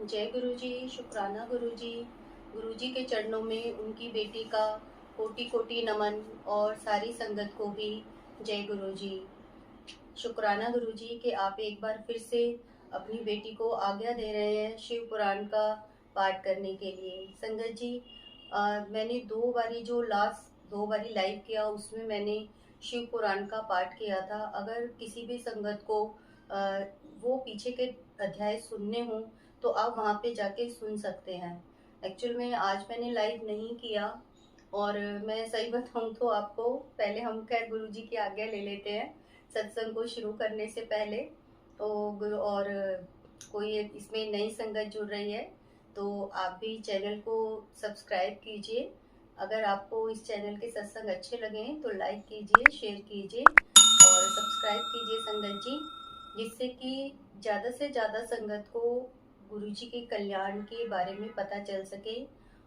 जय गुरु जी। शुक्राना गुरु जी। गुरु जी के चरणों में उनकी बेटी का कोटि कोटि नमन और सारी संगत को भी जय गुरु जी। शुक्राना गुरु जी कि आप एक बार फिर से अपनी बेटी को आज्ञा दे रहे हैं शिव पुराण का पाठ करने के लिए। संगत जी, मैंने दो बारी लाइव किया, उसमें मैंने शिव पुराण का पाठ किया था। अगर किसी भी संगत को आ, वो पीछे के अध्याय सुनने हों तो आप वहाँ पे जाके सुन सकते हैं। एक्चुअल में आज मैंने लाइव नहीं किया, और मैं सही बताऊँ तो आपको, पहले हम खैर गुरु जी की आज्ञा ले लेते हैं सत्संग को शुरू करने से पहले। तो गुरु और कोई इसमें नई संगत जुड़ रही है तो आप भी चैनल को सब्सक्राइब कीजिए। अगर आपको इस चैनल के सत्संग अच्छे लगे तो लाइक कीजिए, शेयर कीजिए और सब्सक्राइब कीजिए संगत जी, जिससे कि ज़्यादा से ज़्यादा संगत को गुरु जी के कल्याण के बारे में पता चल सके।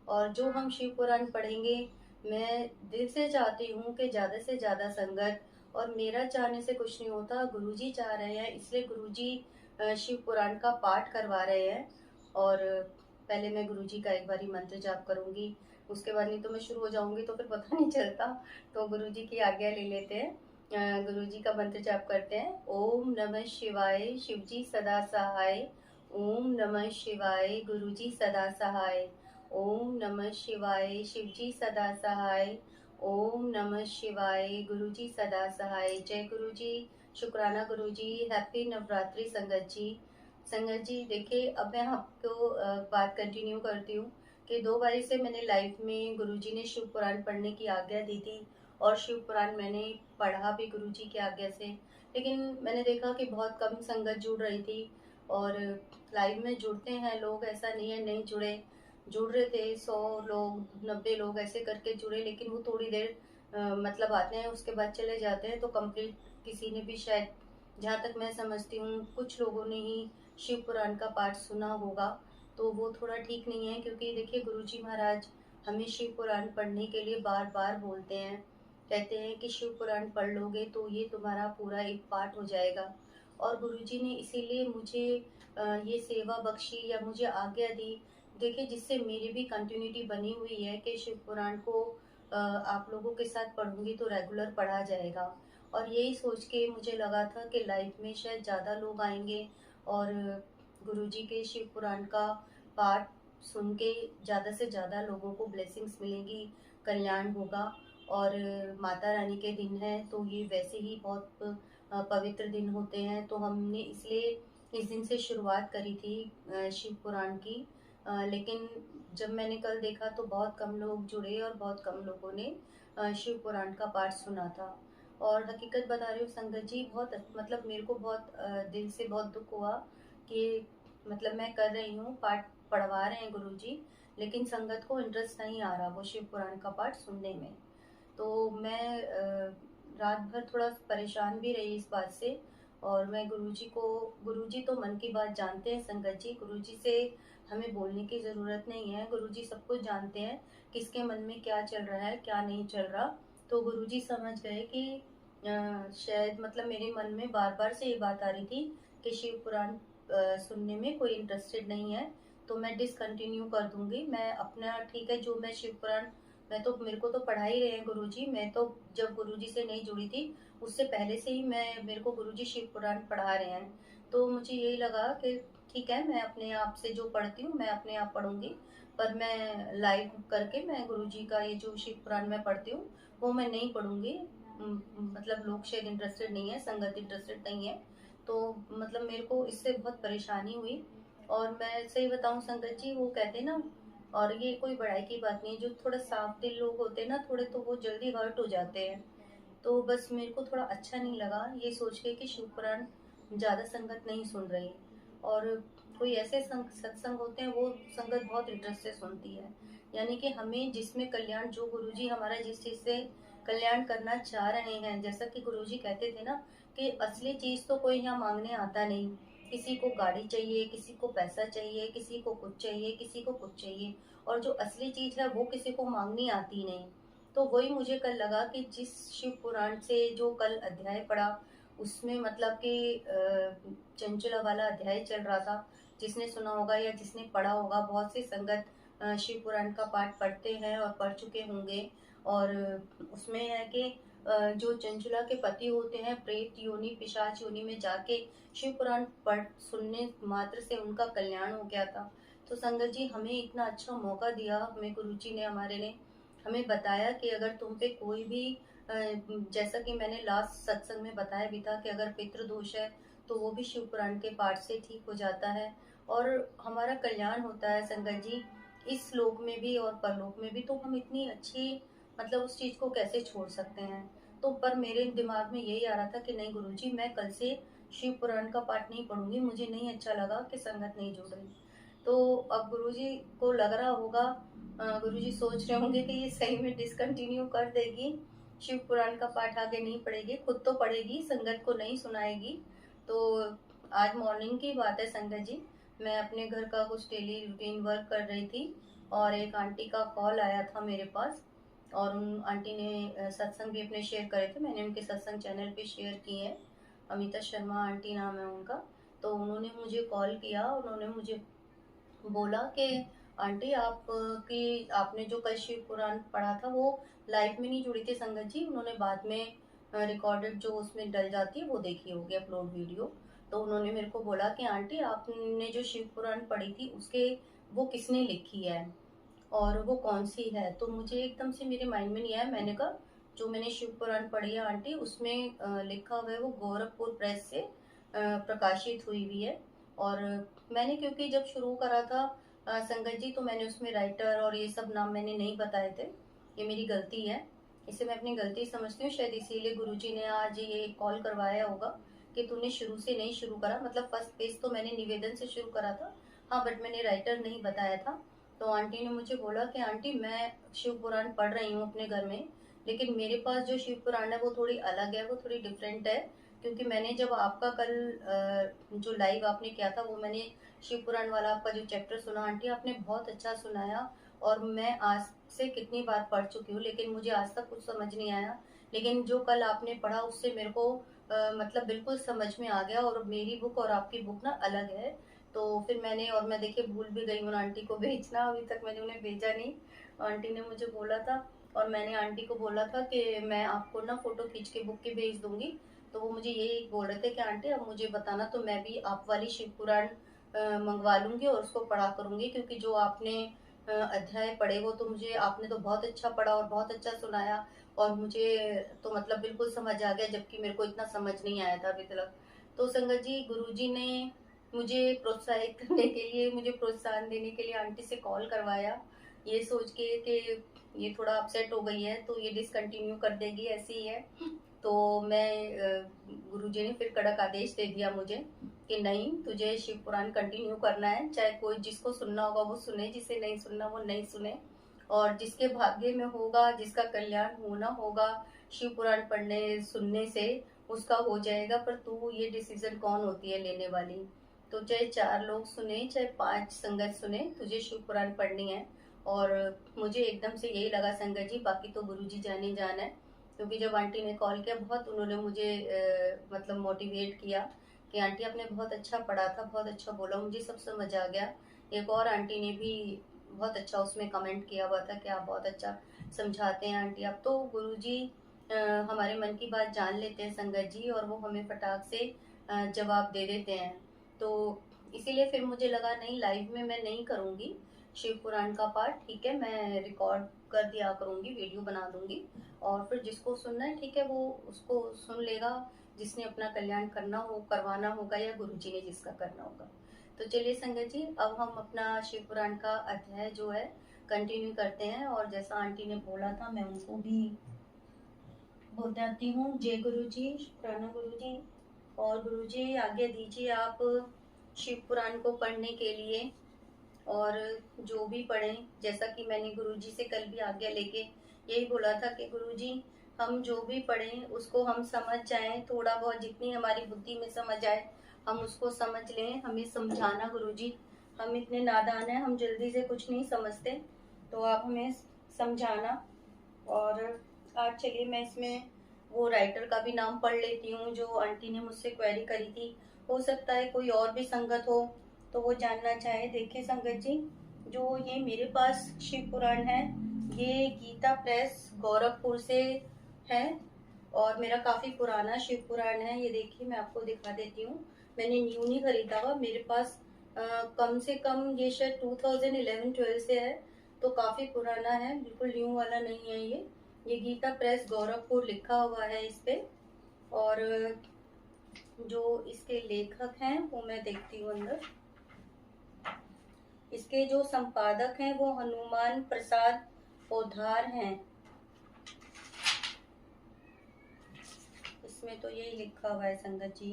और जो हम शिव पुराण पढ़ेंगे, मैं दिल से चाहती हूँ कि ज़्यादा से ज़्यादा संगत, और मेरा चाहने से कुछ नहीं होता, गुरुजी चाह रहे हैं, इसलिए गुरुजी शिव पुराण का पाठ करवा रहे हैं। और पहले मैं गुरुजी का एक बारी मंत्र जाप करूंगी, उसके बाद नहीं तो मैं शुरू हो जाऊंगी तो फिर पता नहीं चलता। तो गुरुजी की आज्ञा ले लेते हैं। गुरुजी का मंत्र जाप करते हैं। ओम नमः शिवाय, शिवजी सदा सहाय। ओम नमः शिवाय, गुरुजी सदा सहाय। ओम नमः शिवाय, शिवजी सदा सहाय। ओम नमः शिवाय, गुरुजी सदा सहाय। जय गुरु जी। शुक्राना गुरु जी। हैप्पी नवरात्रि संगत जी। संगत जी देखिए, अब मैं आपको बात कंटिन्यू करती हूँ कि दो बारी से मैंने लाइव में गुरुजी ने शिव पुराण पढ़ने की आज्ञा दी थी, और शिव पुराण मैंने पढ़ा भी गुरुजी की आज्ञा से। लेकिन मैंने देखा कि बहुत कम संगत जुड़ रही थी। और लाइव में जुड़ते हैं लोग, ऐसा नहीं है नहीं जुड़े, जुड़ रहे थे 100 लोग, 90 लोग ऐसे करके जुड़े, लेकिन वो थोड़ी देर मतलब आते हैं, उसके बाद चले जाते हैं। तो कंप्लीट किसी ने भी शायद, जहाँ तक मैं समझती हूँ, कुछ लोगों ने ही शिव पुराण का पाठ सुना होगा। तो वो थोड़ा ठीक नहीं है, क्योंकि देखिए गुरुजी महाराज हमें शिव पुराण पढ़ने के लिए बार बार बोलते हैं। कहते हैं कि शिव पुराण पढ़ लोगे तो ये तुम्हारा पूरा एक पाठ हो जाएगा। और गुरुजी ने इसीलिए मुझे ये सेवा बख्शी या मुझे आज्ञा दी, देखिए, जिससे मेरी भी कंटिन्यूटी बनी हुई है कि शिव पुराण को आप लोगों के साथ पढ़ूंगी तो रेगुलर पढ़ा जाएगा। और यही सोच के मुझे लगा था कि लाइफ में शायद ज़्यादा लोग आएंगे और गुरुजी के शिव पुराण का पाठ सुन के ज़्यादा से ज़्यादा लोगों को ब्लेसिंग्स मिलेंगी, कल्याण होगा। और माता रानी के दिन है तो ये वैसे ही बहुत पवित्र दिन होते हैं, तो हमने इसलिए इस दिन से शुरुआत करी थी शिव पुराण की। लेकिन जब मैंने कल देखा तो बहुत कम लोग जुड़े और बहुत कम लोगों ने शिव पुराण का पाठ सुना था। और हकीकत बता रही हूँ संगत जी, बहुत मतलब मेरे को बहुत दिल से बहुत दुख हुआ कि मतलब मैं कर रही हूँ, पाठ पढ़वा रहे हैं गुरुजी, लेकिन संगत को इंटरेस्ट नहीं आ रहा वो शिव पुराण का पाठ सुनने में। तो मैं रात भर थोड़ा परेशान भी रही इस बात से। और मैं गुरुजी तो मन की बात जानते हैं संगत जी, गुरुजी से हमें बोलने की ज़रूरत नहीं है, गुरुजी सब कुछ जानते हैं, किसके मन में क्या चल रहा है क्या नहीं चल रहा। तो गुरुजी समझ गए कि शायद मतलब मेरे मन में बार बार से ये बात आ रही थी कि शिव पुराण सुनने में कोई इंटरेस्टेड नहीं है, तो मैं डिसकंटिन्यू कर दूंगी। मैं अपना ठीक है, जो मैं शिव पुराण, मैं तो, मेरे को तो पढ़ा ही रहे हैं गुरुजी। मैं तो जब गुरुजी से नहीं जुड़ी थी उससे पहले से ही मेरे को गुरुजी शिव पुराण पढ़ा रहे हैं। तो मुझे यही लगा कि ठीक है, मैं अपने आप से जो पढ़ती हूँ मैं अपने आप पढ़ूंगी, पर मैं लाइव करके मैं गुरुजी का ये जो शिव पुराण मैं पढ़ती हूँ वो मैं नहीं पढ़ूंगी। मतलब लोग शायद इंटरेस्टेड नहीं है, संगत इंटरेस्टेड नहीं है। तो मतलब मेरे को इससे बहुत परेशानी हुई। और मैं सही बताऊं संगत जी, वो कहते हैं ना, और ये कोई बड़ाई की बात नहीं है, जो थोड़ा साफ दिल लोग होते हैं ना थोड़े, तो वो जल्दी हर्ट हो जाते हैं। तो बस मेरे को थोड़ा अच्छा नहीं लगा ये सोच के कि शिव पुराण ज़्यादा संगत नहीं सुन रही। और कोई ऐसे सत्संग होते हैं वो संगत बहुत इंटरेस्ट से सुनती है, यानी कि हमें जिसमें कल्याण, जो गुरुजी हमारा जिस चीज़ से कल्याण करना चाह रहे हैं, जैसा कि गुरुजी कहते थे ना कि असली चीज़ तो कोई यहाँ मांगने आता नहीं। किसी को गाड़ी चाहिए, किसी को पैसा चाहिए, किसी को कुछ चाहिए, किसी को कुछ चाहिए, और जो असली चीज़ है वो किसी को मांगनी आती नहीं। तो वही मुझे कल लगा कि जिस शिव पुराण से जो कल अध्याय पढ़ा, उसमें मतलब कि चंचला वाला अध्याय चल रहा था। जिसने सुना होगा या जिसने पढ़ा होगा, बहुत सी संगत शिव पुराण का पाठ पढ़ते हैं और पढ़ चुके होंगे। और उसमें है कि जो चंचुला के पति होते हैं, प्रेत योनि पिशाच योनि में जाके शिव पुराण पढ़ सुनने मात्र से उनका कल्याण हो गया था। तो संगत जी, हमें इतना अच्छा मौका दिया, हमें गुरु जी ने हमारे ने हमें बताया कि अगर तुम पे कोई भी जैसा कि मैंने लास्ट सत्संग में बताया भी था कि अगर पितृ दोष है तो वो भी शिव पुराण के पाठ से ठीक हो जाता है और हमारा कल्याण होता है। संगत जी, इस लोक में भी और परलोक में भी, तो हम इतनी अच्छी मतलब उस चीज को कैसे छोड़ सकते हैं। तो पर मेरे दिमाग में यही आ रहा था कि नहीं गुरुजी, मैं कल से शिव पुराण का पाठ नहीं पढ़ूंगी, मुझे नहीं अच्छा लगा कि संगत नहीं जुड़ रही। तो अब गुरुजी को लग रहा होगा, गुरुजी सोच रहे होंगे कि ये सही में डिसकंटिन्यू कर देगी, शिव पुराण का पाठ आगे नहीं पढ़ेगी, खुद तो पढ़ेगी, संगत को नहीं सुनाएगी। तो आज मॉर्निंग की बात है संगत जी, मैं अपने घर का कुछ डेली रूटीन वर्क कर रही थी और एक आंटी का कॉल आया था मेरे पास। और उन आंटी ने सत्संग भी अपने शेयर करे थे, मैंने उनके सत्संग चैनल पे शेयर किए हैं। अमिता शर्मा आंटी नाम है उनका। तो उन्होंने मुझे कॉल किया, उन्होंने मुझे बोला कि आंटी आप की आपने जो कल शिव पुराण पढ़ा था वो लाइव में नहीं जुड़ी थी संगत जी, उन्होंने बाद में रिकॉर्डेड जो उसमें डल जाती है वो देखी होगी अपलोड वीडियो। तो उन्होंने मेरे को बोला कि आंटी आपने जो शिव पुराण पढ़ी थी उसके वो किसने लिखी है और वो कौन सी है। तो मुझे एकदम से मेरे माइंड में नहीं आया, मैंने कहा जो मैंने शिव पुराण पढ़ी है आंटी उसमें लिखा हुआ है वो गोरखपुर प्रेस से प्रकाशित हुई हुई है। और मैंने क्योंकि जब शुरू करा था संगत जी, तो मैंने उसमें राइटर और ये सब नाम मैंने नहीं बताए थे, ये मेरी गलती है, इसे मैं अपनी गलती समझती हूँ। शायद इसीलिए गुरुजी ने आज ये कॉल करवाया होगा कि तूने शुरू से नहीं शुरू करा, मतलब फर्स्ट पेज तो मैंने निवेदन से शुरू करा था, हाँ, बट मैंने राइटर नहीं बताया था। तो आंटी ने मुझे बोला कि आंटी मैं शिव पुराण पढ़ रही हूँ अपने घर में, लेकिन मेरे पास जो शिव पुराण है वो थोड़ी अलग है, वो थोड़ी डिफरेंट है। क्योंकि मैंने जब आपका कल जो लाइव आपने किया था वो मैंने शिव पुराण वाला आपका जो चैप्टर सुना आंटी, आपने बहुत अच्छा सुनाया। और मैं आज से कितनी बार पढ़ चुकी हूँ लेकिन मुझे आज तक कुछ समझ नहीं आया, लेकिन जो कल आपने पढ़ा उससे मेरे को मतलब बिल्कुल समझ में आ गया। और मेरी बुक और आपकी बुक ना अलग है। तो फिर मैं देखिए भूल भी गई उन आंटी को भेजना, अभी तक मैंने उन्हें भेजा नहीं। आंटी ने मुझे बोला था और मैंने आंटी को बोला था कि मैं आपको ना फोटो खींच के बुक की भेज दूंगी। तो वो मुझे यही बोल रहे थे कि आंटी अब मुझे बताना तो मैं भी आप वाली शिव पुराण मंगवा लूंगी और उसको पढ़ा करूंगी, क्योंकि जो आपने अध्याय पढ़े वो तो मुझे आपने तो बहुत अच्छा पढ़ा और बहुत अच्छा सुनाया और मुझे तो मतलब बिल्कुल समझ आ गया, जबकि मेरे को इतना समझ नहीं आया था अभी तक। तो संगत जी, गुरुजी ने मुझे प्रोत्साहित करने के लिए, मुझे प्रोत्साहन देने के लिए आंटी से कॉल करवाया, ये सोच के कि ये थोड़ा अपसेट हो गई है तो ये डिसकंटिन्यू कर देगी, ऐसी ही है। तो मैं गुरुजी ने फिर कड़क आदेश दे दिया मुझे कि नहीं, तुझे शिव पुराण कंटिन्यू करना है, चाहे कोई जिसको सुनना होगा वो सुने, जिसे नहीं सुनना वो नहीं सुने। और जिसके भाग्य में होगा, जिसका कल्याण होना होगा शिव पुराण पढ़ने सुनने से, उसका हो जाएगा। पर तू ये डिसीजन कौन होती है लेने वाली। तो चाहे 4 लोग सुने चाहे 5 संगत सुने, तुझे शिव पुराण पढ़नी है। और मुझे एकदम से यही लगा संगत जी, बाकी तो गुरुजी जाने जान है। क्योंकि जब आंटी ने कॉल किया बहुत उन्होंने मुझे मतलब मोटिवेट किया कि आंटी आपने बहुत अच्छा पढ़ा था, बहुत अच्छा बोला, मुझे सब समझ आ गया। एक और आंटी ने भी बहुत अच्छा उसमें कमेंट किया हुआ था कि आप बहुत अच्छा समझाते हैं आंटी आप। तो गुरुजी हमारे मन की बात जान लेते हैं संगत जी, और वो हमें फटाक से जवाब दे देते हैं। तो इसीलिए फिर मुझे लगा नहीं, लाइव में मैं नहीं करूँगी शिव पुराण का पाठ, ठीक है, मैं रिकॉर्ड कर दिया करूँगी, वीडियो बना दूंगी और फिर जिसको सुनना है ठीक है वो उसको सुन लेगा, जिसने अपना कल्याण करना हो करवाना होगा, या गुरुजी ने जिसका करना होगा। तो चलिए संगत जी, अब हम अपना शिव पुराण का अध्याय जो है कंटिन्यू करते हैं। और जैसा आंटी ने बोला था मैं उनको भी बोल जाती हूँ, जय गुरु जी, शुक्राना गुरु जी। और गुरु जी आज्ञा दीजिए आप शिव पुराण को पढ़ने के लिए, और जो भी पढ़ें, जैसा कि मैंने गुरुजी से कल भी आज्ञा लेके यही बोला था कि गुरुजी हम जो भी पढ़ें उसको हम समझ जाएं, थोड़ा बहुत जितनी हमारी बुद्धि में समझ आए हम उसको समझ लें, हमें समझाना गुरुजी, हम इतने नादान हैं, हम जल्दी से कुछ नहीं समझते, तो आप हमें समझाना। और आज चलिए मैं इसमें वो राइटर का भी नाम पढ़ लेती हूँ जो आंटी ने मुझसे क्वेरी करी थी। हो सकता है कोई और भी संगत हो तो वो जानना चाहे। देखिए संगत जी, जो ये मेरे पास शिव पुराण है, ये गीता प्रेस गोरखपुर से है और मेरा काफ़ी पुराना शिव पुराण है। ये देखिए, मैं आपको दिखा देती हूँ। मैंने न्यू नहीं खरीदा हुआ, मेरे पास कम से कम ये शायद 2011-12 से है, तो काफ़ी पुराना है, बिल्कुल न्यू वाला नहीं है ये गीता प्रेस गोरखपुर लिखा हुआ है इस पे। और जो इसके लेखक हैं वो मैं देखती हूँ अंदर। इसके जो संपादक हैं वो हनुमान प्रसाद पोद्दार हैं। इसमें तो यही लिखा हुआ है संगत जी।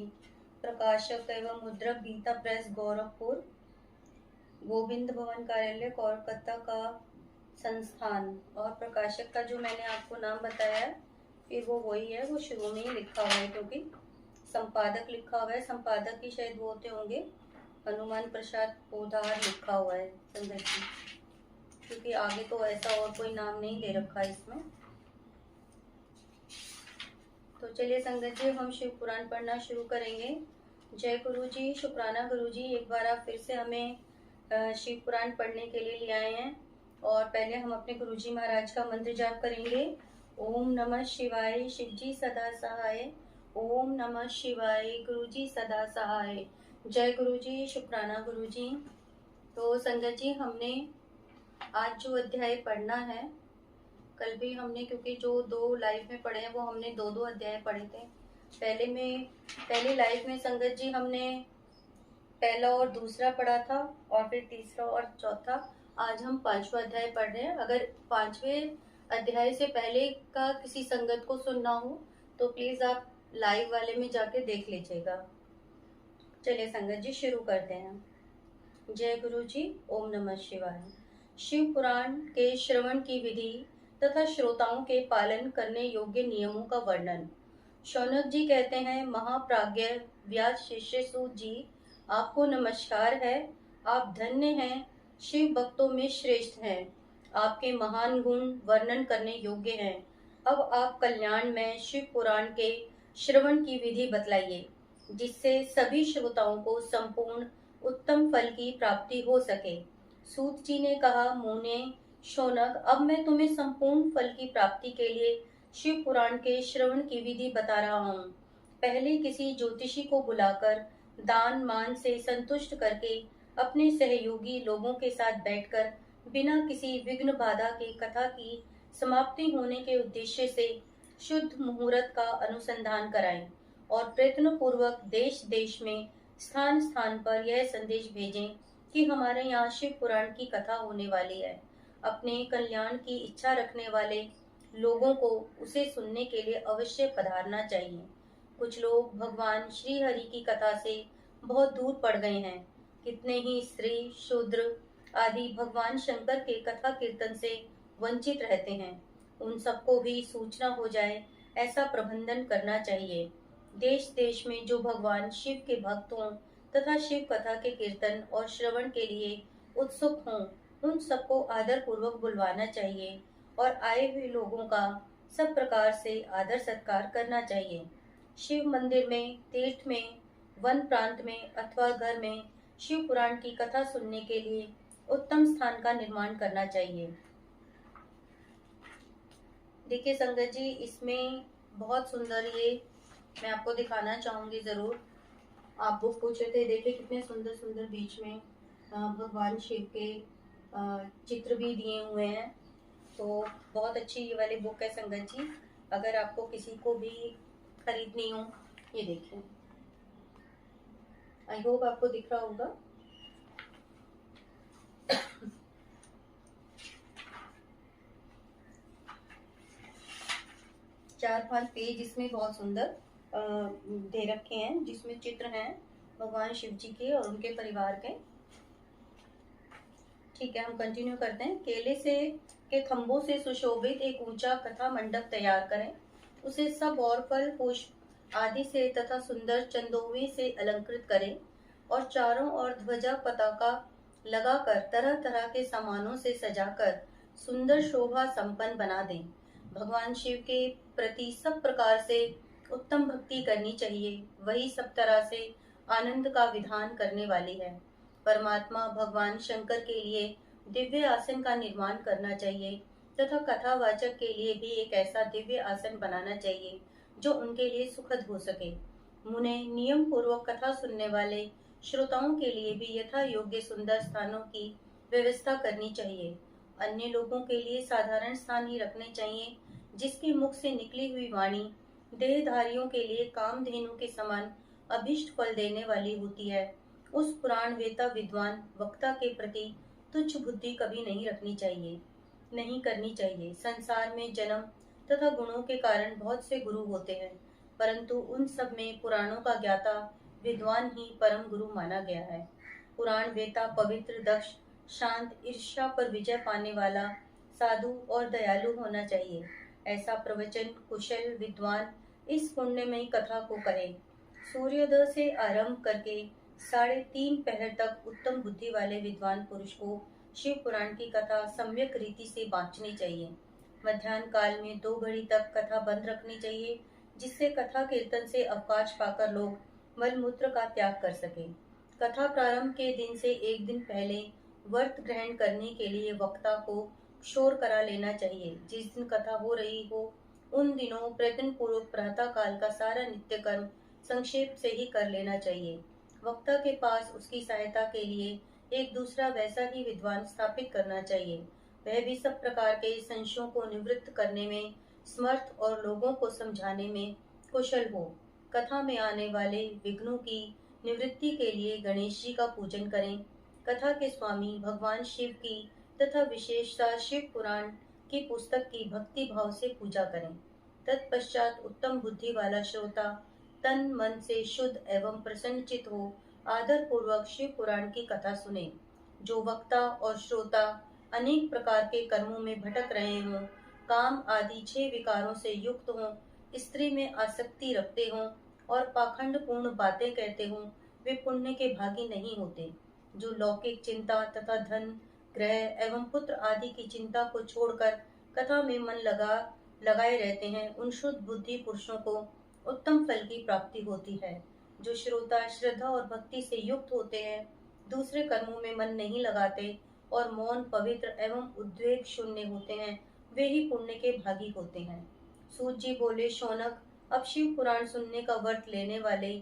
प्रकाशक एवं मुद्रक गीता प्रेस गोरखपुर, गोविंद भवन कार्यालय कोलकाता का संस्थान। और प्रकाशक का जो मैंने आपको नाम बताया फिर वो वही है, वो शुरू में ही लिखा हुआ है, क्योंकि संपादक लिखा हुआ है, संपादक ही शायद वो होते होंगे, हनुमान प्रसाद पोद्दार लिखा हुआ है संगत जी, क्योंकि आगे तो ऐसा और कोई नाम नहीं दे रखा है इसमें। तो चलिए संगत जी, हम शिव पुराण पढ़ना शुरू करेंगे। जय गुरु जी, शुक्राना गुरु जी, एक बार आप फिर से हमें शिव पुराण पढ़ने के लिए ले आए हैं। और पहले हम अपने गुरु जी महाराज का मंत्र जाप करेंगे। ओम नमः शिवाय, शिव जी सदा सहाय। ओम नमः शिवाय, गुरु जी सदा सहाय। जय गुरु जी, शुक्राना गुरु जी। तो संगत जी, हमने आज जो अध्याय पढ़ना है, कल भी हमने, क्योंकि जो 2 लाइव में पढ़े हैं वो हमने 2-2 अध्याय पढ़े थे। पहले लाइव में संगत जी हमने पहला और दूसरा पढ़ा था, और फिर तीसरा और चौथा। आज हम 5वां अध्याय पढ़ रहे हैं। अगर 5वें अध्याय से पहले का किसी संगत को सुनना हो तो प्लीज आप लाइव वाले में जाके देख लीजिएगा। चलिए संगत जी, शुरू करते हैं। जय गुरु जी, ओम नमः शिवाय। शिव पुराण के श्रवण की विधि तथा श्रोताओं के पालन करने योग्य नियमों का वर्णन। शौनक जी कहते हैं, महाप्राज्ञ व्यास शिष्य सूत जी, आपको नमस्कार है। आप धन्य हैं, शिव भक्तों में श्रेष्ठ हैं। आपके महान गुण वर्णन करने योग्य हैं। अब आप कल्याण में शिव पुराण के श्रवण की विधि बतलाइए, जिससे सभी श्रोताओं को संपूर्ण उत्तम फल की प्राप्ति हो सके। सूत जी ने कहा, मुने शौनक, अब मैं तुम्हें संपूर्ण फल की प्राप्ति के लिए शिव पुराण के श्रवण की विधि बता रहा हूँ। पहले किसी ज्योतिषी को बुलाकर दान मान से संतुष्ट करके अपने सहयोगी लोगों के साथ बैठकर बिना किसी विघ्न बाधा के कथा की समाप्ति होने के उद्देश्य से शुद्ध मुहूर्त का अनुसंधान कराएं और प्रयत्न पूर्वक देश देश में स्थान स्थान पर यह संदेश भेजें कि हमारे यहाँ शिव पुराण की कथा होने वाली है। अपने कल्याण की इच्छा रखने वाले लोगों को उसे सुनने के लिए अवश्य पधारना चाहिए। कुछ लोग भगवान श्री हरि की कथा से बहुत दूर पड़ गए हैं। कितने ही स्त्री शूद्र आदि भगवान शंकर के कथा कीर्तन से वंचित रहते हैं। उन सबको भी सूचना हो जाए, ऐसा प्रबंधन करना चाहिए। देश देश में जो भगवान शिव के भक्त हों तथा शिव कथा के कीर्तन और श्रवण के लिए उत्सुक हों, उन सबको आदर पूर्वक बुलवाना चाहिए और आए हुए लोगों का सब प्रकार से आदर सत्कार करना चाहिए। शिव मंदिर में, तीर्थ में, वन प्रांत में अथवा घर में शिव पुराण की कथा सुनने के लिए उत्तम स्थान का निर्माण करना चाहिए। देखिए संगत जी, इसमें बहुत सुंदर, ये मैं आपको दिखाना चाहूंगी जरूर। आप बुक पूछ रहे थे, देखिए कितने सुंदर सुंदर बीच में भगवान शिव के चित्र भी दिए हुए हैं। तो बहुत अच्छी ये वाली बुक है संगत जी, अगर आपको किसी को भी खरीदनी हो। ये देखिए, आई होप आपको दिख रहा होगा। चार 5 पेज इसमें बहुत सुंदर दे रखे हैं, जिसमें चित्र हैं भगवान शिव जी के और उनके परिवार के। ठीक है, हम कंटिन्यू करते हैं। केले से के खंभों से सुशोभित एक ऊंचा कथा मंडप तैयार करें। उसे सब और फल पुष्प आदि से तथा सुंदर चंदोवे से अलंकृत करें और चारों ओर ध्वजा पताका लगाकर तरह तरह के सामानों से सजाकर सुंदर शोभा संपन्न बना दें। भगवान शिव के प्रति सब प्रकार से उत्तम भक्ति करनी चाहिए, वही सब तरह से आनंद का विधान करने वाली है। परमात्मा भगवान शंकर के लिए दिव्य आसन का निर्माण करना चाहिए तथा कथावाचक के लिए भी एक ऐसा दिव्य आसन बनाना चाहिए जो उनके लिए सुखद हो सके। मुने नियम पूर्वक कथा सुनने वाले श्रोताओं के लिए भी यथा योग्य सुंदर स्थानों की व्यवस्था करनी चाहिए। अन्य लोगों के लिए साधारण स्थान ही रखने चाहिए, जिसके मुख से निकली हुई वाणी देहधारियों के लिए कामधेनु के समान अभिष्ट फल देने वाली होती है। उस पुराण वेता विद्वान वक्ता के प्रति तुच्छ बुद्धि कभी नहीं करनी चाहिए। संसार में जन्म तथा गुणों के कारण बहुत से गुरु होते हैं, परंतु उन सब में पुराणों का ज्ञाता विद्वान ही परम गुरु माना गया है। पुराण वेता पवित्र, दक्ष, शांत, ईर्ष्या पर विजय पाने वाला, साधु और दयालु होना चाहिए। ऐसा प्रवचन कुशल विद्वान इस पुण्यमयी कथा को करे। सूर्योदय से आरंभ करके 3:30 पहर तक उत्तम बुद्धि वाले विद्वान पुरुष को शिव पुराण की कथा सम्यक रीति से बांचनी चाहिए। मध्याह्न काल में 2 घड़ी तक कथा बंद रखनी चाहिए, जिससे कथा कीर्तन से अवकाश पाकर लोग मल मूत्र का त्याग कर सके। कथा प्रारंभ के दिन से 1 दिन पहले व्रत ग्रहण करने के लिए वक्ता को शोर करा लेना चाहिए। जिस दिन कथा हो रही हो उन दिनों प्रयत्न पूर्वक प्रातः काल का सारा नित्य कर्म संक्षेप से ही कर लेना चाहिए। वक्ता के पास उसकी सहायता के लिए एक दूसरा वैसा ही विद्वान स्थापित करना चाहिए, वह भी सब प्रकार के संशयों को निवृत्त करने में समर्थ और लोगों को समझाने में कुशल हो। कथा में आने वाले विघ्नों की निवृत्ति के लिए गणेश जी का पूजन करें। कथा के स्वामी भगवान शिव की तथा विशेषतः शिव पुराण की पुस्तक की भक्ति भाव से पूजा करें। तत्पश्चात उत्तम बुद्धि वाला श्रोता तन मन से शुद्ध एवं प्रसन्नचित हो आदर पूर्वक शिव पुराण की कथा सुने। जो वक्ता और श्रोता अनेक प्रकार के कर्मों में भटक रहे हों, काम आदि 6 विकारों से युक्त हों, स्त्री में आसक्ति रखते हों और पाखंड पूर्ण बातें कहते हों, वे पुण्य के भागी नहीं होते। जो लौकिक चिंता तथा धन, ग्रह एवं पुत्र आदि की चिंता को छोड़कर कथा में मन लगाए रहते हैं, उन शुद्ध बुद्धि पुरुषों को उत्तम फल की प्राप्ति होती है। जो श्रोता श्रद्धा और भक्ति से युक्त होते हैं, दूसरे कर्मों में मन नहीं लगाते और मौन, पवित्र एवं उद्वेग शून्य होते हैं, वे ही पुण्य के भागी होते हैं। सूत जी बोले, शौनक, अब शिव पुराण सुनने का व्रत लेने वाले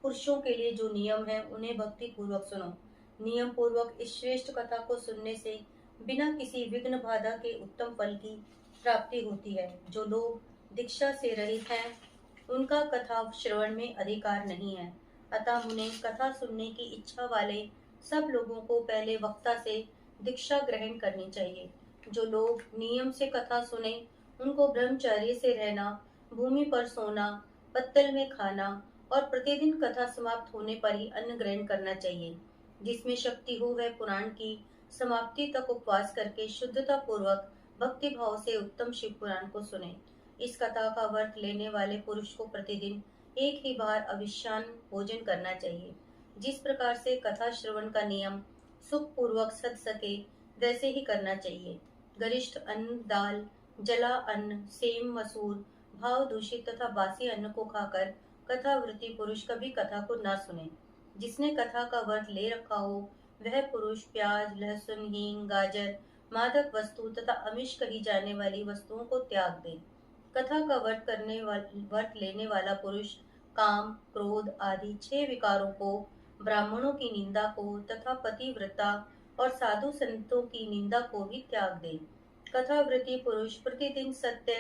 पुरुषों के लिए जो नियम है उन्हें भक्ति पूर्वक सुनो। नियम पूर्वक इस श्रेष्ठ कथा को सुनने से बिना किसी विघ्न बाधा के उत्तम फल की प्राप्ति होती है। जो लोग दीक्षा से रहित हैं, उनका कथा श्रवण में अधिकार नहीं है। अतः मुने, कथा सुनने की इच्छा वाले सब लोगों को पहले वक्ता से दीक्षा ग्रहण करनी चाहिए। जो लोग नियम से कथा सुने, उनको ब्रह्मचर्य से रहना, भूमि पर सोना, पत्तल में खाना और प्रतिदिन कथा समाप्त होने पर ही अन्न ग्रहण करना चाहिए। जिसमें शक्ति हो वह पुराण की समाप्ति तक उपवास करके शुद्धता पूर्वक भक्ति भाव से उत्तम शिव पुराण को सुने। इस कथा का व्रत लेने वाले पुरुष को प्रतिदिन एक ही बार अविश्रांत भोजन करना चाहिए। जिस प्रकार से कथा श्रवण का नियम सुख पूर्वक सद सके वैसे ही करना चाहिए। गरिष्ठ अन्न, दाल, जला अन्न, सेम, मसूर, भाव दूषित तथा बासी अन्न को खाकर कथावृत्ति पुरुष कभी कथा को न सुने। जिसने कथा का व्रत ले रखा हो वह पुरुष प्याज, लहसुन, हींग, गाजर, मादक वस्तु तथा अमिष कही जाने वाली वस्तुओं को त्याग दे। कथा का व्रत लेने वाला पुरुष काम, क्रोध आदि 6 विकारों को, ब्राह्मणों की निंदा को तथा पतिव्रता और साधु संतों की निंदा को भी त्याग दे। कथावृत्ति पुरुष प्रतिदिन सत्य,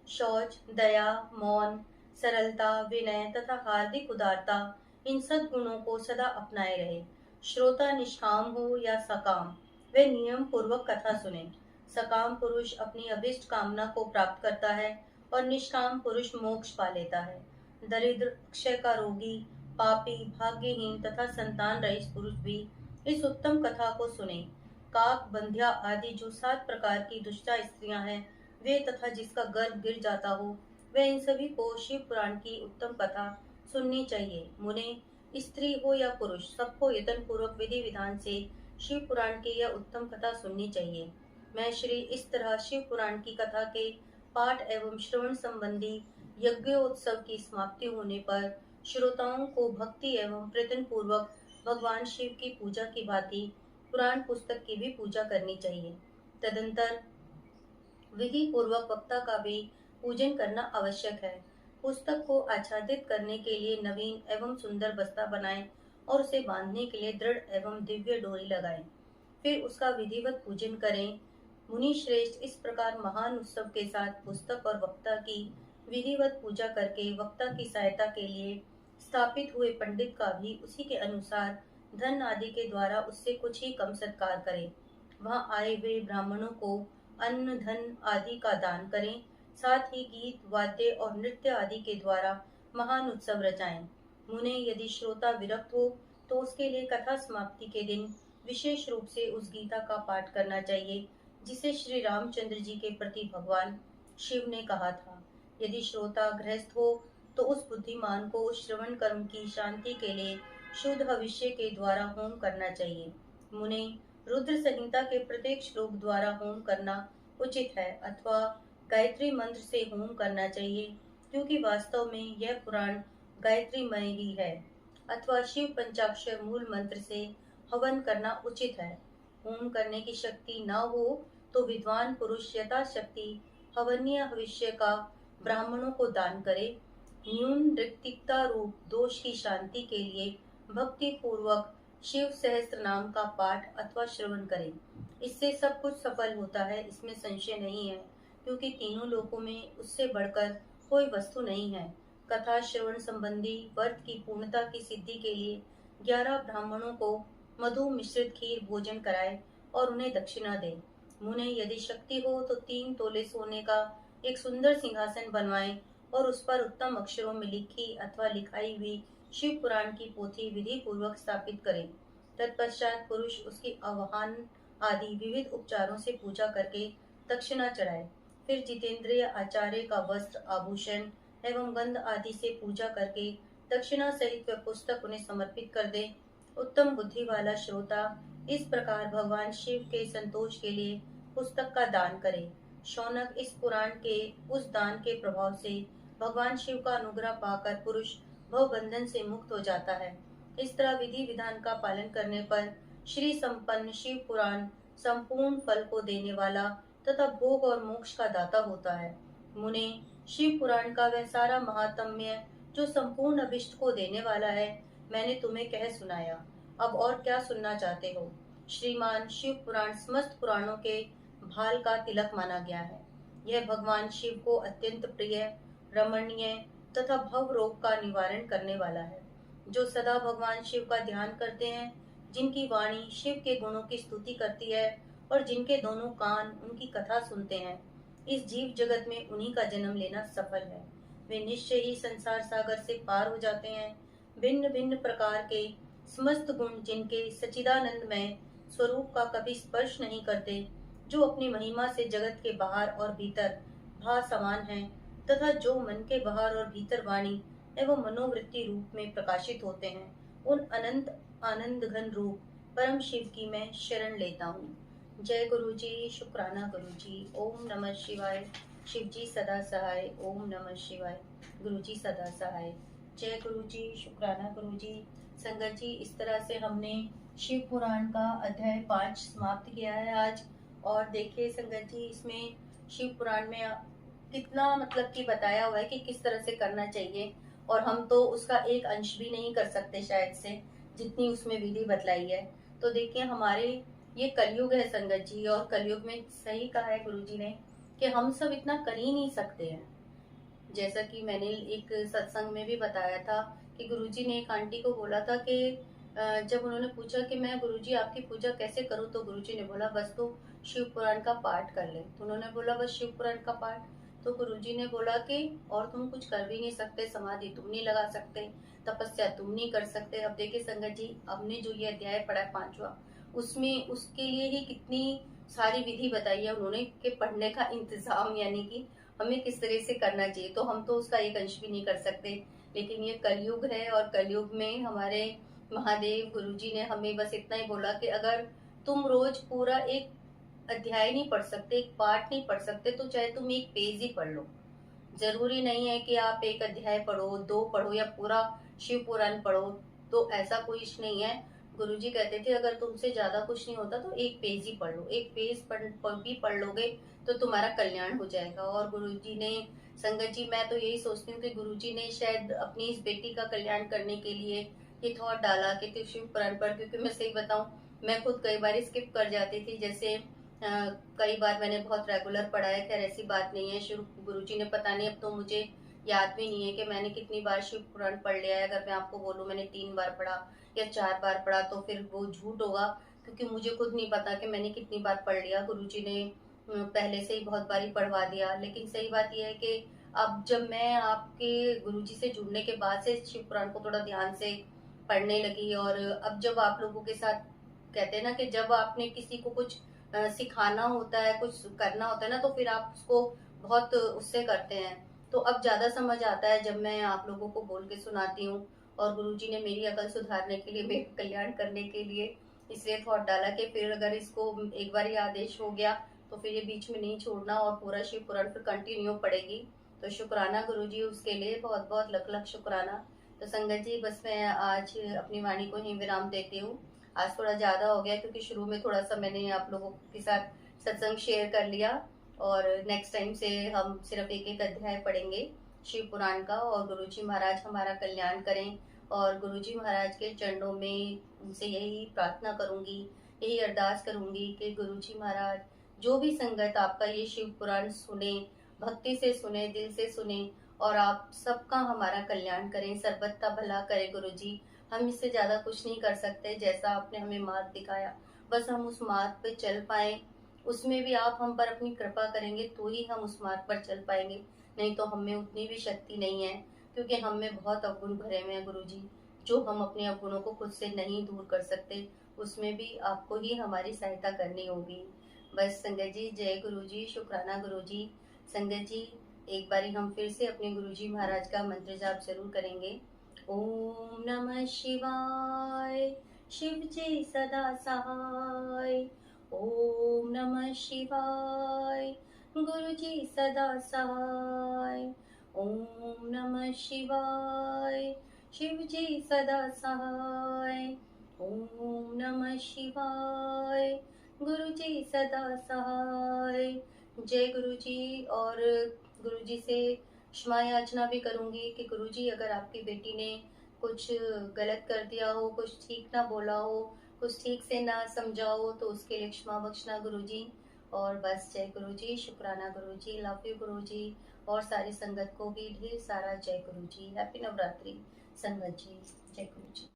शौच, दया, मौन, सरलता, विनय तथा हार्दिक उदारता, इन सद्गुणों को सदा अपनाए रहे। श्रोता निष्काम हो या सकाम, वे नियम पूर्वक कथा सुने। सकाम पुरुष अपनी अभिष्ट कामना को प्राप्त करता है और निष्काम पुरुष मोक्ष पा लेता है। दरिद्र, अक्षय का रोगी, पापी, भाग्यहीन तथा संतान रहित पुरुष भी इस उत्तम कथा को सुने। काक, बंध्या आदि जो 7 प्रकार की दुष्टा स्त्रियां हैं, वे तथा जिसका गर्भ गिर जाता हो, वे इन सभी को शिव पुराण की उत्तम कथा सुननी चाहिए। मुने, स्त्री हो या पुरुष, सबको यत्न पूर्वक विधि विधान से शिव पुराण की यह उत्तम कथा सुननी चाहिए। मैं श्री इस तरह शिव पुराण की कथा के पाठ एवं श्रवण संबंधी यज्ञोत्सव की समाप्ति होने पर श्रोताओं को भक्ति एवं प्रयत्न पूर्वक भगवान शिव की पूजा की भांति पुराण पुस्तक की भी पूजा करनी चाहिए। तदंतर विधि पूर्वक वक्ता का भी पूजन करना आवश्यक है। पुस्तक को आच्छादित करने के लिए नवीन एवं सुंदर बस्ता बनाएं और उसे बांधने के लिए दृढ़ एवं दिव्य डोरी लगाएं। फिर उसका विधिवत पूजन करें। मुनि श्रेष्ठ इस प्रकार महान उत्सव के साथ पुस्तक और वक्ता की विधिवत पूजा करके वक्ता की सहायता के लिए स्थापित हुए पंडित का भी उसी के अनुसार धन आदि के द्वारा उससे कुछ ही कम सत्कार करें। वहां आए हुए ब्राह्मणों को अन्न धन आदि का दान करें। साथ ही गीत वाद्य और नृत्य आदि के द्वारा महान उत्सव रचाएं। मुने यदि श्रोता विरक्त हो तो उसके लिए कथा समाप्ति के दिन विशेष रूप से उस गीता का पाठ करना चाहिए जिसे श्री रामचंद्र जी के प्रति भगवान शिव ने कहा था। यदि श्रोता गृहस्थ हो तो उस बुद्धिमान को श्रवण कर्म की शांति के लिए शुद्ध भविष्य के द्वारा होम करना चाहिए। मुने रुद्र संहिता के प्रत्येक श्लोक द्वारा होम करना उचित है अथवा गायत्री मंत्र से होम करना चाहिए, क्योंकि वास्तव में यह पुराण गायत्रीमय ही है। अथवा शिव पंचाक्षर मूल मंत्र से हवन करना उचित है। होम करने की शक्ति न हो तो विद्वान पुरुष यथाशक्ति हवनीय भविष्य का ब्राह्मणों को दान करे। न्यून ऋतिकता रूप दोष की शांति के लिए भक्ति पूर्वक शिव सहस्त्र नाम का पाठ अथवा श्रवण करें। इससे सब कुछ सफल होता है, इसमें संशय नहीं है, क्योंकि तीनों लोकों में उससे बढ़कर कोई वस्तु नहीं है। कथा श्रवण संबंधी व्रत की पूर्णता की सिद्धि के लिए 11 ब्राह्मणों को मधु मिश्रित खीर भोजन कराए और उन्हें दक्षिणा दे। मुने यदि शक्ति हो तो 3 तोले सोने का एक सुंदर सिंहासन बनवाएं और उस पर उत्तम अक्षरों में लिखी अथवा लिखाई हुई शिव पुराण की पोथी विधि पूर्वक स्थापित करें। तत्पश्चात पुरुष उसकी आवाहन आदि विविध उपचारों से पूजा करके दक्षिणा चढ़ाए। फिर जितेंद्रिय आचार्य का वस्त्र आभूषण एवं गंध आदि से पूजा करके दक्षिणा सहित वह पुस्तक उन्हें समर्पित कर दे। उत्तम बुद्धि वाला श्रोता इस प्रकार भगवान शिव के संतोष के लिए पुस्तक का दान करे। शौनक इस पुराण के उस दान के प्रभाव से भगवान शिव का अनुग्रह पाकर पुरुष भव बंधन से मुक्त हो जाता है। इस तरह विधि विधान का पालन करने पर श्री संपन्न शिव पुराण संपूर्ण फल को देने वाला तथा भोग और मोक्ष का दाता होता है। मुने शिव पुराण का वह सारा महात्म्य जो संपूर्ण अभिष्ट को देने वाला है मैंने तुम्हें कह सुनाया। अब और क्या सुनना चाहते हो? श्रीमान शिव पुराण समस्त पुराणों के भाल का तिलक माना गया है। यह भगवान शिव को अत्यंत प्रिय रमणीय तथा भव रोग का निवारण करने वाला है। जो सदा भगवान शिव का ध्यान करते हैं, जिनकी वाणी शिव के गुणों की स्तुति करती है और जिनके दोनों कान उनकी कथा सुनते हैं, इस जीव जगत में उन्हीं का जन्म लेना सफल है। वे निश्चय ही संसार सागर से पार हो जाते हैं। भिन्न भिन्न प्रकार के समस्त गुण जिनके सच्चिदानंदमय स्वरूप का कभी स्पर्श नहीं करते, जो अपनी महिमा से जगत के बाहर और भीतर भासमान हैं तथा जो मन के बाहर और भीतर वाणी एवं मनोवृत्ति रूप में प्रकाशित होते हैं, उन अनंत आनंद घन रूप परम शिव की मैं शरण लेता हूँ। जय गुरु जी, शुक्राना गुरु जी। ओम नमः शिवाय। शिव जी सदा सहाय। ओम नमः शिवाय। गुरु जी सदा सहाय। जय गुरु जी, शुक्राना गुरु जी। संगत जी, इस तरह से हमने शिव पुराण का अध्याय 5 समाप्त किया है आज। और देखिए संगत जी, इसमें शिव पुराण में कितना मतलब कि बताया हुआ है कि किस तरह से करना चाहिए, और हम तो उसका एक अंश भी नहीं कर सकते शायद से, जितनी उसमें विधि बतलाई है। तो देखिए, हमारे ये कलयुग है संगत जी, और कलयुग में सही कहा है गुरु जी ने कि हम सब इतना कर ही नहीं सकते हैं। जैसा कि मैंने एक सत्संग में भी बताया था कि गुरुजी ने एक आंटी को बोला था कि जब उन्होंने पूछा कि मैं गुरुजी आपकी पूजा कैसे करूं, तो गुरुजी ने बोला बस तू शिव पुराण का पाठ कर ले। तो उन्होंने बोला बस शिव पुराण का पाठ। तो गुरुजी ने बोला कि और तुम कुछ कर भी नहीं सकते, समाधि तुम नहीं लगा सकते, तपस्या तुम नहीं कर सकते। अब देखिए संगत जी, हमने जो ये अध्याय पढ़ा है 5वां, उसमें उसके लिए ही कितनी सारी विधि बताई है उन्होंने कि पढ़ने का इंतजाम यानी कि हमें किस तरह से करना चाहिए। तो हम तो उसका एक अंश भी नहीं कर सकते, लेकिन ये कलयुग है, और कलयुग में हमारे महादेव गुरुजी ने हमें बस इतना ही बोला कि अगर तुम रोज पूरा एक अध्याय नहीं पढ़ सकते, एक पाठ नहीं पढ़ सकते, तो चाहे तुम एक पेज ही पढ़ लो। जरूरी नहीं है कि आप एक अध्याय पढ़ो, 2 पढ़ो या पूरा शिव पुराण पढ़ो, तो ऐसा कोई इश्यू नहीं है। गुरुजी कहते थे अगर तुमसे ज्यादा कुछ नहीं होता तो एक पेज ही पढ़ लो, एक पेज भी पढ़ लोगे तो तुम्हारा कल्याण हो जाएगा। और गुरुजी ने, संगत जी, मैं तो यही सोचती हूँ कि गुरुजी ने शायद अपनी इस बेटी का कल्याण करने के लिए ये थॉट डाला कि शिव पुराण पर, क्योंकि मैं सही बताऊं, मैं खुद कई बार स्किप कर जाती थी। जैसे कई बार मैंने बहुत रेगुलर पढ़ा है, खैर ऐसी बात नहीं है। शिव गुरुजी ने, पता नहीं, अब तो मुझे याद भी नहीं है कि मैंने कितनी बार शिव पुराण पढ़ लिया है। अगर मैं आपको बोलूं मैंने 3 बार पढ़ा या 4 बार पढ़ा तो फिर वो झूठ होगा, क्योंकि मुझे खुद नहीं पता कि मैंने कितनी बार पढ़ लिया। गुरुजी ने पहले से ही बहुत बार ही पढ़वा दिया। लेकिन सही बात यह है कि अब जब मैं आपके गुरुजी से जुड़ने के बाद से शिव पुराण को थोड़ा ध्यान से पढ़ने लगी, और अब जब आप लोगों के साथ, कहते हैं ना कि जब आपने किसी को कुछ सिखाना होता है, कुछ करना होता है ना, तो फिर आप उसको बहुत उससे करते हैं। तो अब ज्यादा समझ आता है जब मैं आप लोगों को बोल के सुनाती हूँ। और गुरुजी ने मेरी अकल सुधारने के लिए, मेरे कल्याण करने के लिए इसलिए थॉट डाला कि फिर अगर इसको एक बार ये आदेश हो गया तो फिर ये बीच में नहीं छोड़ना, और पूरा शिव पुराण फिर कंटिन्यू पड़ेगी। तो शुक्राना गुरुजी, उसके लिए बहुत बहुत लख लख शुक्राना। तो संगत जी, बस मैं आज अपनी वाणी को ही विराम देती हूँ। आज थोड़ा ज्यादा हो गया क्योंकि शुरू में थोड़ा सा मैंने आप लोगों के साथ सत्संग शेयर कर लिया, और नेक्स्ट टाइम से हम सिर्फ एक एक अध्याय पढ़ेंगे शिव पुराण का। और गुरुजी महाराज हमारा कल्याण करें, और गुरुजी महाराज के चरणों में उनसे यही प्रार्थना करूंगी, यही अरदास करूंगी कि गुरुजी महाराज जो भी संगत आपका ये शिव पुराण सुने, भक्ति से सुने, दिल से सुने, और आप सबका हमारा कल्याण करें, सर्बत का भला करें गुरुजी। हम इससे ज्यादा कुछ नहीं कर सकते, जैसा आपने हमें मार्ग दिखाया, बस हम उस मार्ग पे चल पाए। उसमें भी आप हम पर अपनी कृपा करेंगे तो ही हम उस मार्ग पर चल पाएंगे, नहीं तो हम में उतनी भी शक्ति नहीं है, क्योंकि हम में बहुत अवगुण भरे हुए हैं गुरुजी। जो हम अपने अवगुणों को खुद से नहीं दूर कर सकते, उसमें भी आपको ही हमारी सहायता करनी होगी। बस संगत जी, जय गुरुजी, शुक्राना गुरुजी। संगत जी, एक बारी हम फिर से अपने गुरुजी महाराज का मंत्र जाप जरूर करेंगे। ओम नमः शिवाय, शिव जी सदा सहाय। ओम नमः शिवाय, गुरु जी सदा सहाय। ओम नमः शिवाय, शिव जी सदा सहाय। ओम नमः शिवाय, गुरु जी सदा सहाय। जय गुरु जी। और गुरु जी से क्षमा याचना भी करूंगी कि गुरुजी, अगर आपकी बेटी ने कुछ गलत कर दिया हो, कुछ ठीक ना बोला हो, कुछ ठीक से ना समझा हो, तो उसके लिए क्षमा बख्शना गुरुजी। और बस जय गुरुजी, शुक्राना गुरुजी, लव यू गुरुजी। और सारी संगत को भी ढेर सारा जय गुरुजी। हैप्पी नवरात्रि संगत जी। जय गुरुजी।